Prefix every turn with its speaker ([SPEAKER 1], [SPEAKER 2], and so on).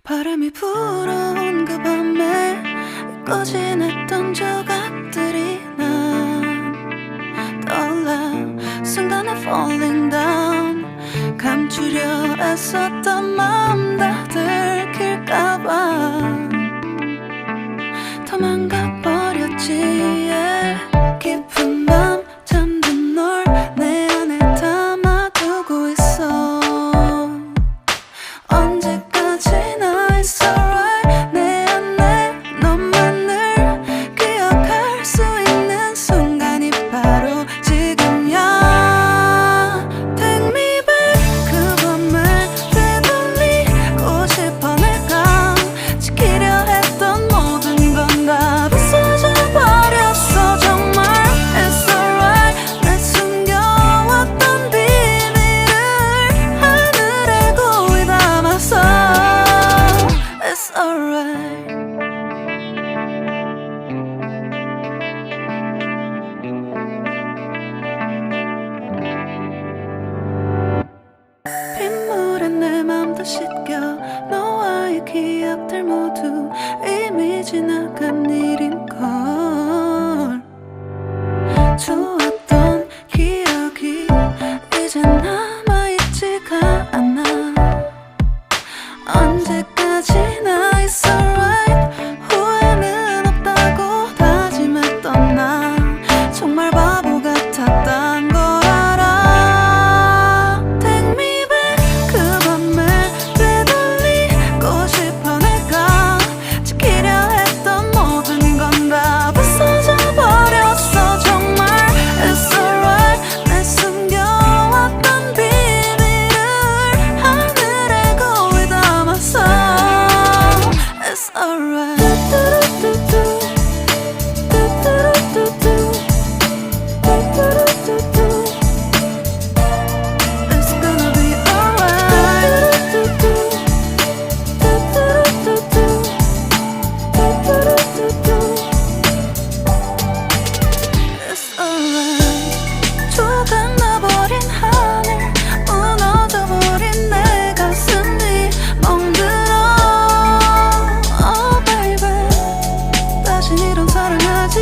[SPEAKER 1] 바람이 불어온 그 밤에 잊고 지냈던 조각들이 난 떠올라. 순간에 falling down. 감추려 애썼던 마음 다 들킬까봐 도망가버렸지. yeah. 깊은 밤 잠든 널 내 안에 담아두고 있어. 언제까지나 it's alright. 내 안에 너만을 기억할 수 있는 순간이 바로 지금이야. Take me back. 그 밤을 되돌리고 싶어. 내가 지키려 했던 모든 건 다 부서져 버렸어. 정말 it's alright. 내 숨겨왔던 비밀을 하늘에 고이 담아서 it's alright. 빗물에 내 맘도 씻겨. 너와의 기억들 모두 이미 지나간 일인걸. 좋았던 기억이 이제 남아있지가 않아. 언제까지나 it's alright. 후회는 없다고 다짐했던 나 정말 바보 같았단 걸 알아. Take me back. 그 밤을 되돌리고 싶어. 내가 지키려 했던 모든 건 다 부서져 버렸어. 정말 it's alright. 내 숨겨왔던 비밀을 하늘에 고이 담아서 it's alright. It's gonna be alright. It's alright. 조각나버린 하늘, 무너져버린 내 가슴이 멍들어. Oh baby, 다신 이런 사랑하지